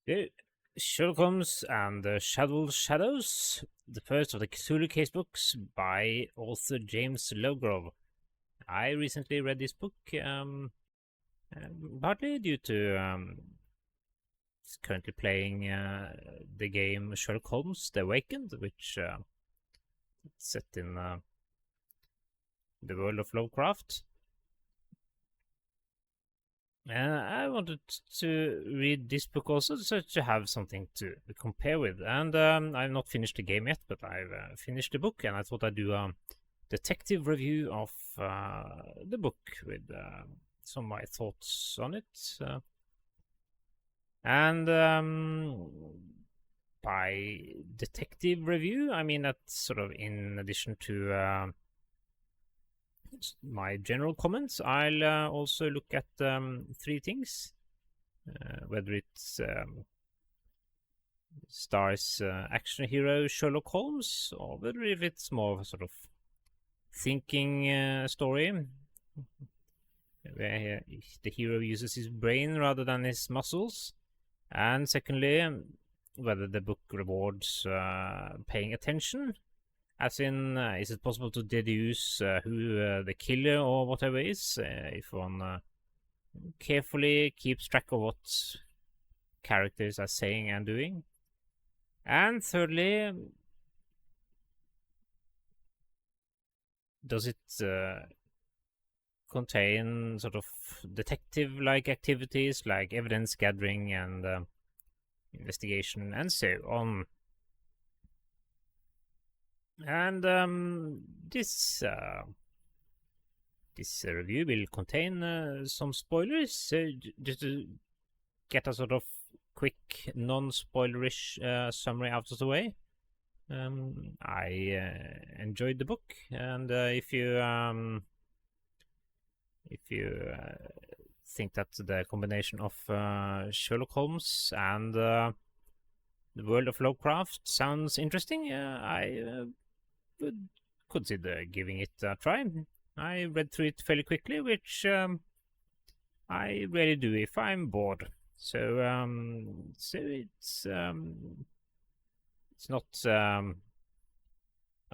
Yeah, Sherlock Holmes and the Shadwell Shadows, the first of the Cthulhu Casebooks by author James Lovegrove. I recently read this book, partly due to currently playing the game Sherlock Holmes: The Awakened, which is set in the world of Lovecraft. I wanted to read this book also, so to have something to compare with. And I've not finished the game yet, but I've finished the book, and I thought I'd do a detective review of the book with some of my thoughts on it. And by detective review, I mean that sort of in addition to my general comments, I'll also look at three things, whether it's stars action hero Sherlock Holmes, or whether if it's more of a sort of thinking story, where the hero uses his brain rather than his muscles, and secondly, whether the book rewards paying attention. As in, is it possible to deduce who the killer or whatever is if one carefully keeps track of what characters are saying and doing? And thirdly, does it contain sort of detective-like activities like evidence gathering and investigation and so on? And this review will contain some spoilers, so just to get a sort of quick, non-spoilerish summary out of the way. I enjoyed the book, and if you think that the combination of Sherlock Holmes and the world of Lovecraft sounds interesting, I would consider giving it a try. I read through it fairly quickly, which I rarely do if I'm bored. So it's not a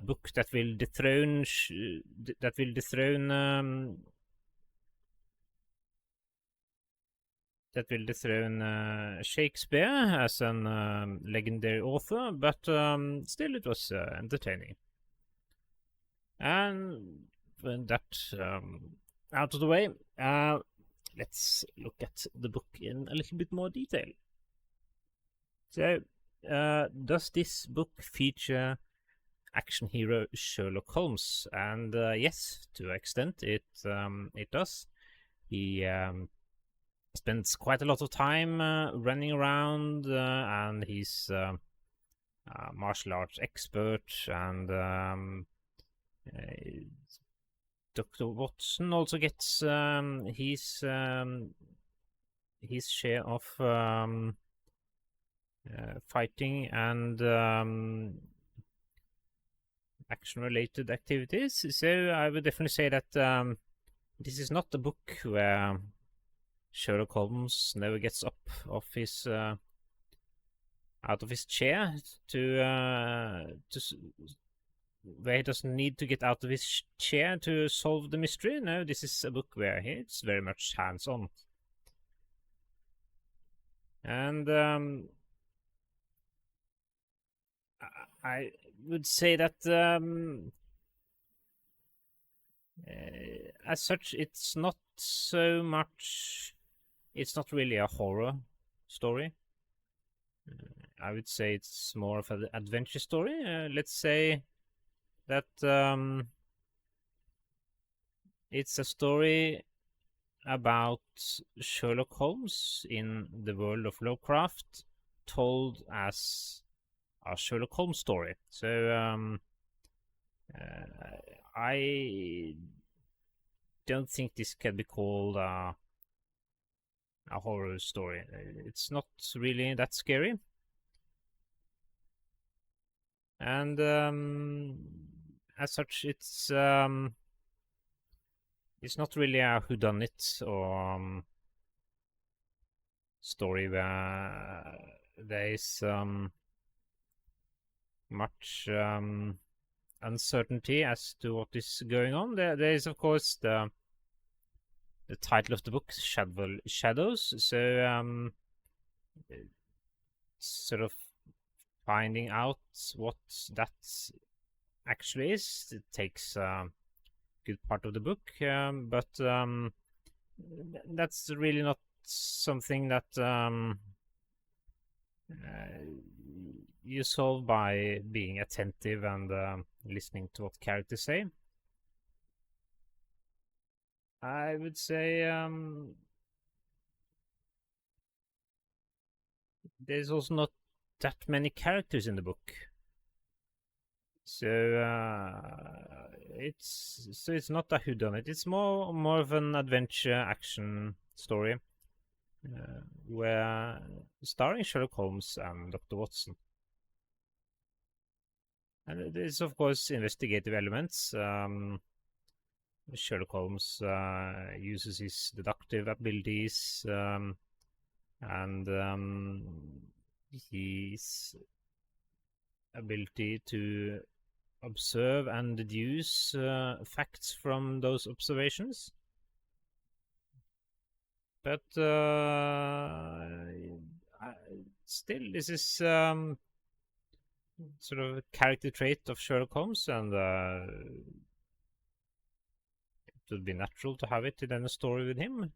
book that will dethrone Shakespeare as an legendary author, but still it was entertaining. And when that out of the way, let's look at the book in a little bit more detail. So, does this book feature action hero Sherlock Holmes? And yes, to an extent, it does. He spends quite a lot of time running around, and he's a martial arts expert, and Dr. Watson also gets his share of fighting and action-related activities. So I would definitely say that this is not a book where Sherlock Holmes never gets up off his out of his chair to where he doesn't need to get out of his chair to solve the mystery. No, this is a book where it's very much hands-on. And I would say that as such, it's not so much. It's not really a horror story. I would say it's more of an adventure story. Let's say that it's a story about Sherlock Holmes in the world of Lovecraft, told as a Sherlock Holmes story. So I don't think this can be called a horror story. It's not really that scary. And as such, it's not really a whodunit or story where there is much uncertainty as to what is going on. There is, of course, the title of the book, Shadwell Shadows. So sort of finding out what that actually is. It takes a good part of the book, but that's really not something that you solve by being attentive and listening to what characters say. I would say there's also not that many characters in the book, so it's not a whodunit. It's more of an adventure action story, where starring Sherlock Holmes and Dr. Watson. And there's, of course, investigative elements. Sherlock Holmes uses his deductive abilities, and his ability to observe and deduce facts from those observations. But still, this is sort of a character trait of Sherlock Holmes, and it would be natural to have it in a story with him.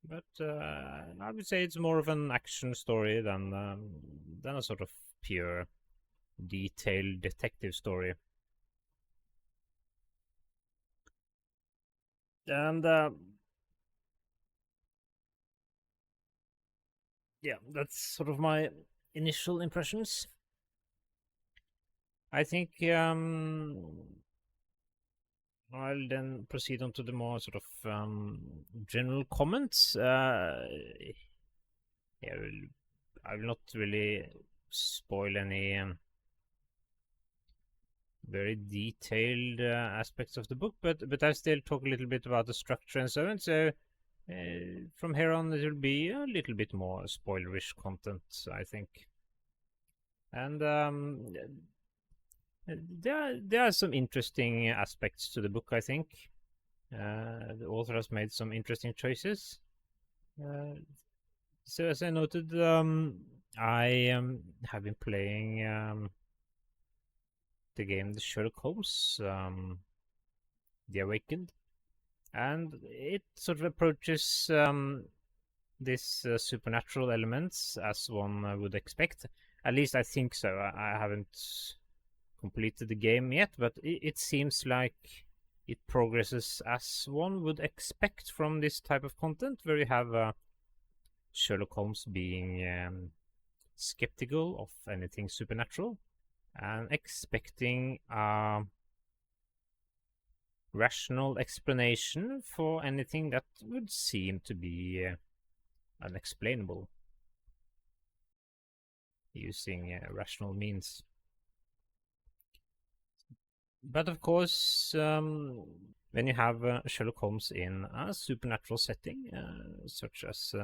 But I would say it's more of an action story than a sort of pure, detailed detective story. And yeah, that's sort of my initial impressions. I think I'll then proceed on to the more sort of general comments. Yeah, I will not really spoil any very detailed aspects of the book, but I'll still talk a little bit about the structure and so on. So from here on, it will be a little bit more spoilerish content, I think. And there are some interesting aspects to the book, I think. The author has made some interesting choices. So as I noted, I have been playing the game The Sherlock Holmes, The Awakened, and it sort of approaches this supernatural elements as one would expect. At least I think so. I haven't completed the game yet, but it seems like it progresses as one would expect from this type of content, where you have Sherlock Holmes being skeptical of anything supernatural and expecting a rational explanation for anything that would seem to be unexplainable, using rational means. But of course, when you have Sherlock Holmes in a supernatural setting, such as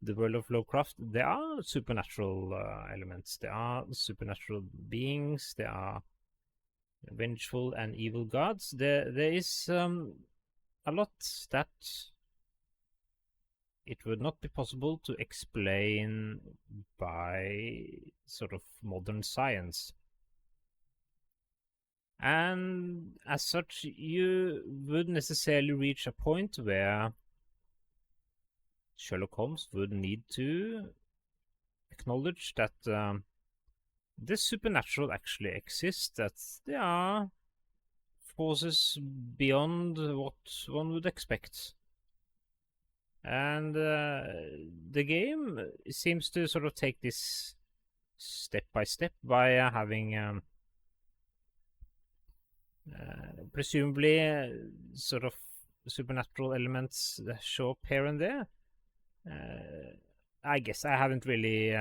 the world of Lovecraft, there are supernatural elements. There are supernatural beings. There are vengeful and evil gods. There is a lot that it would not be possible to explain by sort of modern science. And as such, you would necessarily reach a point where Sherlock Holmes would need to acknowledge that the supernatural actually exists, that there are forces beyond what one would expect. And the game seems to sort of take this step by step by having presumably sort of supernatural elements that show up here and there. I guess I haven't really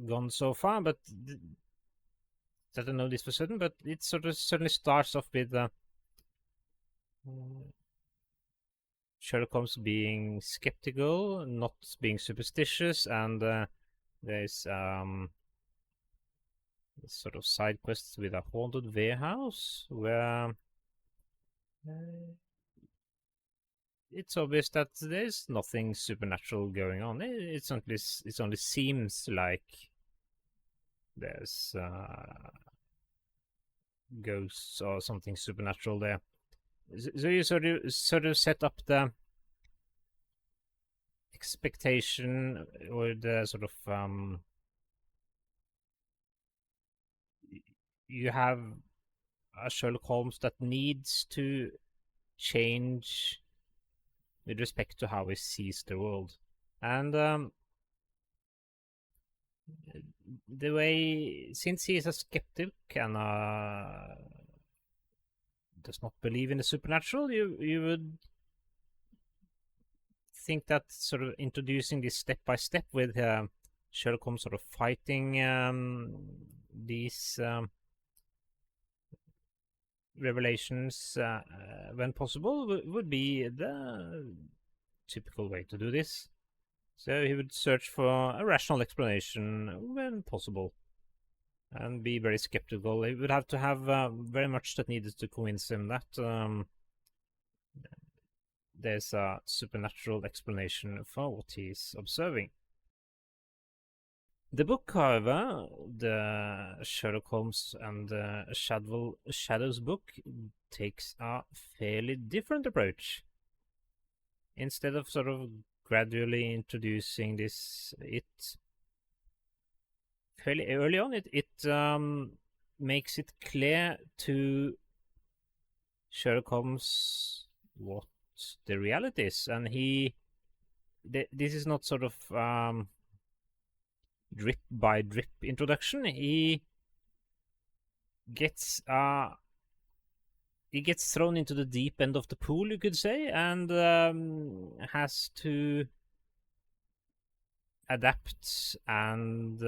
gone so far, but that I know this for certain. But it sort of certainly starts off with Sherlock Holmes being skeptical, not being superstitious, and There's sort of side quests with a haunted warehouse where it's obvious that there's nothing supernatural going on. It only seems like there's ghosts or something supernatural there. So you sort of set up the expectation or the sort of you have a Sherlock Holmes that needs to change with respect to how he sees the world. And the way, since he is a skeptic and does not believe in the supernatural, you would think that sort of introducing this step by step with Sherlock Holmes sort of fighting these revelations when possible would be the typical way to do this. So he would search for a rational explanation when possible and be very skeptical. He would have to have very much that needed to convince him that there's a supernatural explanation for what he's observing. The book, however, the Sherlock Holmes and Shadwell Shadows book, takes a fairly different approach. Instead of sort of gradually introducing this, it fairly early on, it makes it clear to Sherlock Holmes what the reality is, and this is not sort of drip by drip introduction. He gets thrown into the deep end of the pool, you could say, and has to adapt and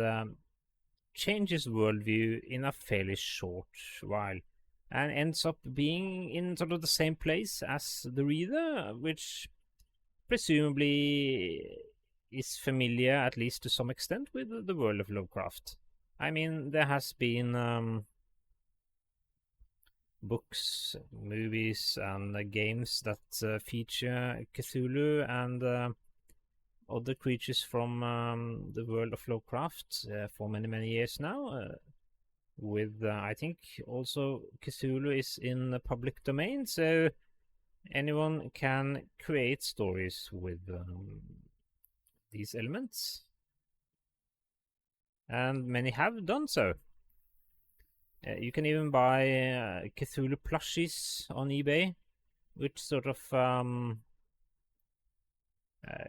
change his worldview in a fairly short while, and ends up being in sort of the same place as the reader, which presumably is familiar, at least to some extent, with the world of Lovecraft. I mean, there has been books, movies, and games that feature Cthulhu and other creatures from the world of Lovecraft for many, many years now. With I think also Cthulhu is in the public domain, so anyone can create stories with these elements, and many have done so. You can even buy Cthulhu plushies on eBay, which sort of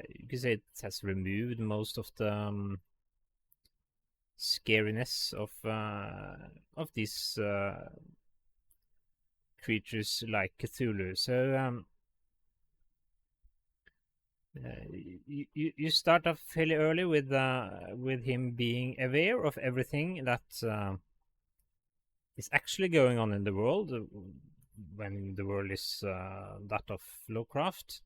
you could say it has removed most of the scariness of these creatures like Cthulhu. So you start off fairly early with him being aware of everything that is actually going on in the world when the world is that of Lovecraft,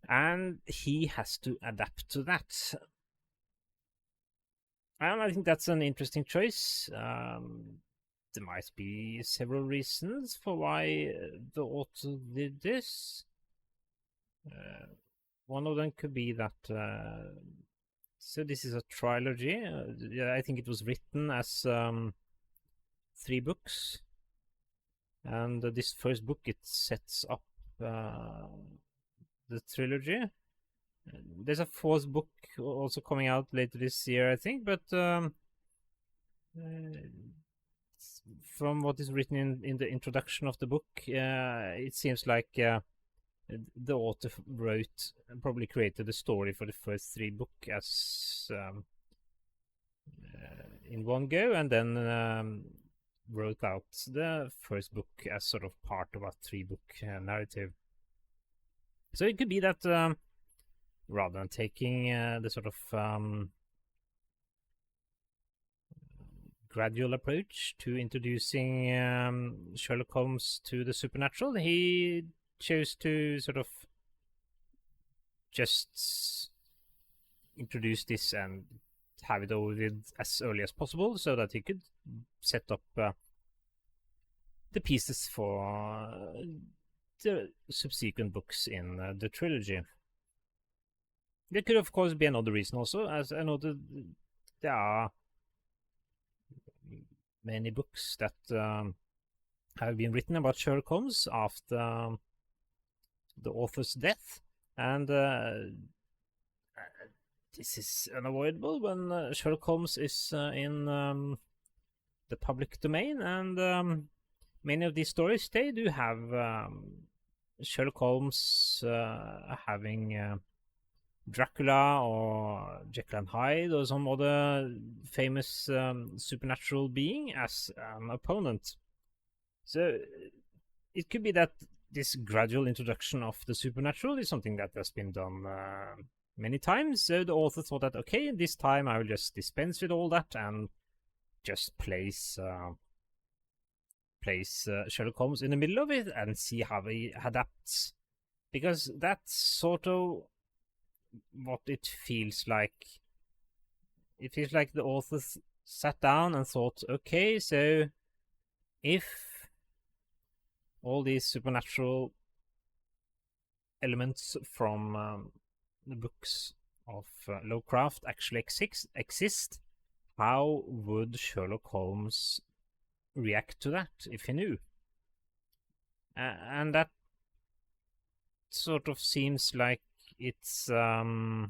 and he has to adapt to that. And I think that's an interesting choice. There might be several reasons for why the author did this. One of them could be that so this is a trilogy. I think it was written as 3 books, and this first book, it sets up the trilogy. There's a 4th book also coming out later this year, I think, but from what is written in the introduction of the book, it seems like the author wrote and probably created the story for the first 3 books as in one go, and then wrote out the first book as sort of part of a 3-book narrative. So it could be that rather than taking the sort of gradual approach to introducing Sherlock Holmes to the supernatural, he chose to sort of just introduce this and have it over with as early as possible so that he could set up the pieces for the subsequent books in the trilogy. There could, of course, be another reason also, as I know that there are many books that have been written about Sherlock Holmes after the author's death, and this is unavoidable when Sherlock Holmes is in the public domain, and many of these stories, they do have Sherlock Holmes having Dracula or Jekyll and Hyde or some other famous supernatural being as an opponent. So it could be that this gradual introduction of the supernatural is something that has been done many times. So the author thought that, okay, this time I will just dispense with all that and just place Sherlock Holmes in the middle of it and see how he adapts. Because that's sort of what it feels like. It feels like the author sat down and thought, okay, so if all these supernatural elements from the books of Lovecraft actually exist, how would Sherlock Holmes react to that if he knew? And that sort of seems like it's the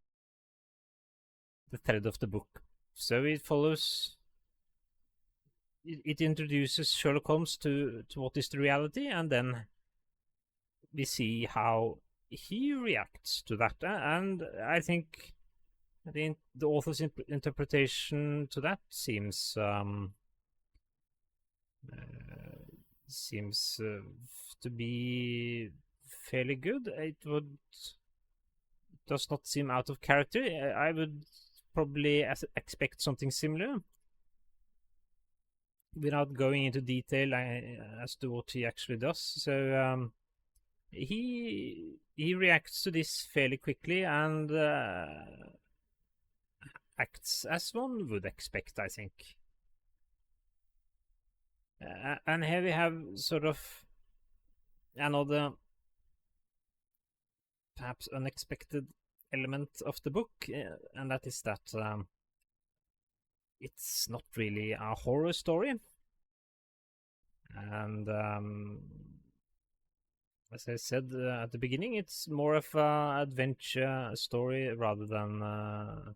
thread of the book. So it follows. It introduces Sherlock Holmes to what is the reality, and then we see how he reacts to that. And I think the author's interpretation to that seems to be fairly good. It does not seem out of character. I would probably expect something similar, without going into detail as to what he actually does. So he reacts to this fairly quickly and acts as one would expect, I think. And here we have sort of another perhaps unexpected element of the book, and that is that it's not really a horror story. And as I said at the beginning, it's more of an adventure story rather than a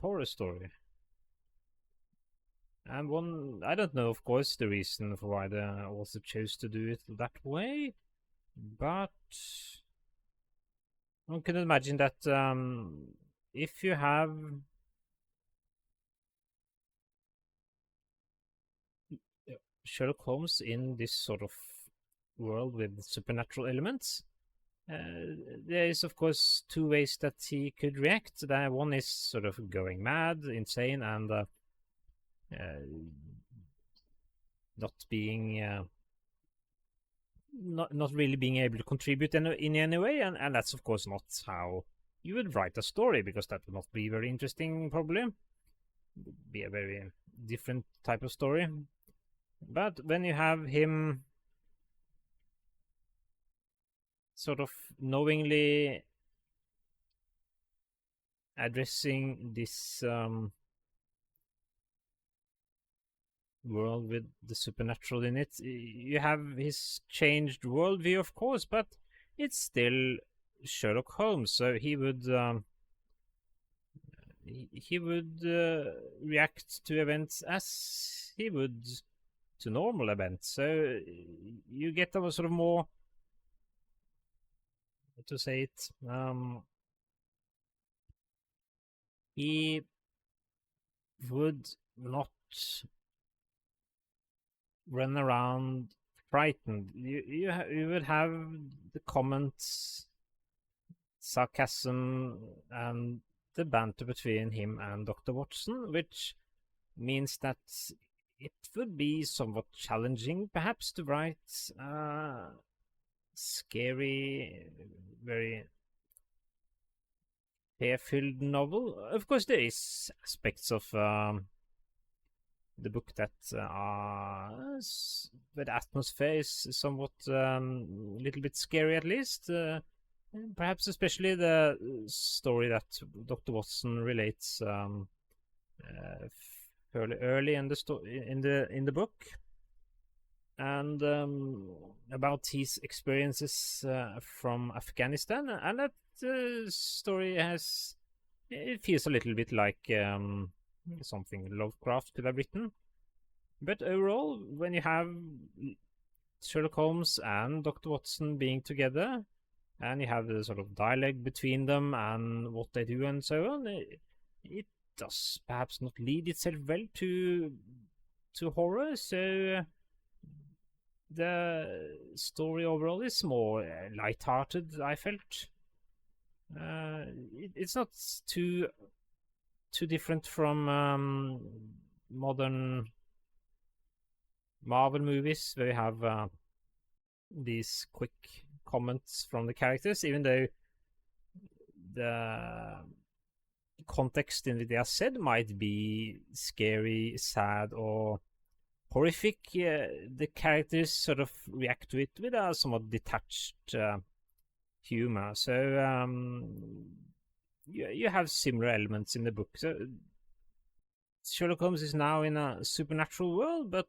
horror story. And I don't know, of course, the reason for why the author chose to do it that way, but one can imagine that if you have Sherlock Holmes in this sort of world with supernatural elements, there is, of course, two ways that he could react. One is sort of going mad, insane, and not being not really being able to contribute in any way, and that's of course not how you would write a story, because that would not be very interesting. Probably would be a very different type of story. But when you have him sort of knowingly addressing this world with the supernatural in it, you have his changed worldview, of course, but it's still Sherlock Holmes, so he would react to events as he would to normal events. So you get a sort of more, to say it, he would not run around frightened. You would have the comments, sarcasm, and the banter between him and Dr. Watson, which means that it would be somewhat challenging, perhaps, to write scary, very fear-filled novel. Of course, there is aspects of the book that where the atmosphere is somewhat a little bit scary, at least. Perhaps especially the story that Dr. Watson relates fairly early in the book, and about his experiences from Afghanistan, and that story it feels a little bit like something Lovecraft could have written. But overall, when you have Sherlock Holmes and Dr. Watson being together, and you have the sort of dialogue between them and what they do and so on, it does perhaps not lead itself well to horror. So the story overall is more light-hearted, I felt. It's not too different from modern Marvel movies, where you have these quick comments from the characters, even though the context in which they are said might be scary, sad, or horrific. The characters sort of react to it with a somewhat detached humor. So you have similar elements in the book. So Sherlock Holmes is now in a supernatural world, but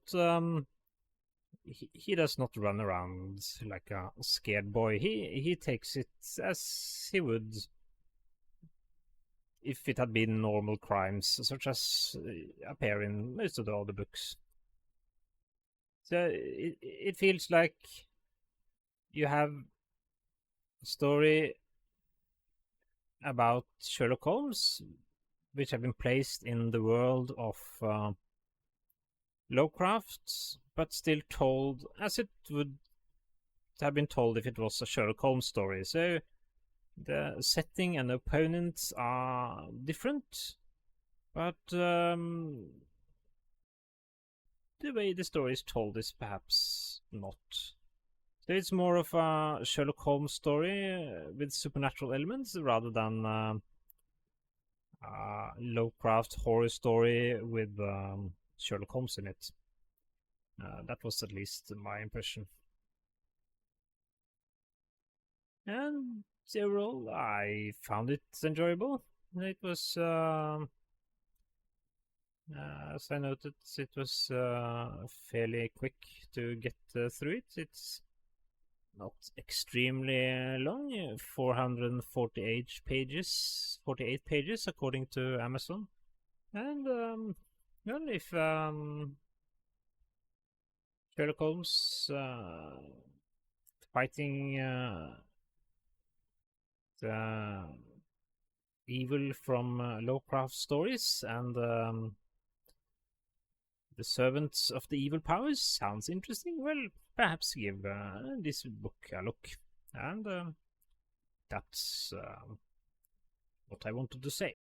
he does not run around like a scared boy. He takes it as he would if it had been normal crimes, such as appear in most of the other books. So it feels like you have a story about Sherlock Holmes, which have been placed in the world of Lovecraft, but still told as it would have been told if it was a Sherlock Holmes story. So the setting and the opponents are different, but the way the story is told is perhaps not. So it's more of a Sherlock Holmes story with supernatural elements rather than a Lovecraft horror story with Sherlock Holmes in it. That was at least my impression. And overall, I found it enjoyable. It was, as I noted, it was fairly quick to get through it. It's not extremely long, 448 pages, 48 pages according to Amazon. And well, if Sherlock Holmes fighting the evil from Lovecraft stories and the servants of the evil powers sounds interesting, well, perhaps give this book a look. And that's what I wanted to say.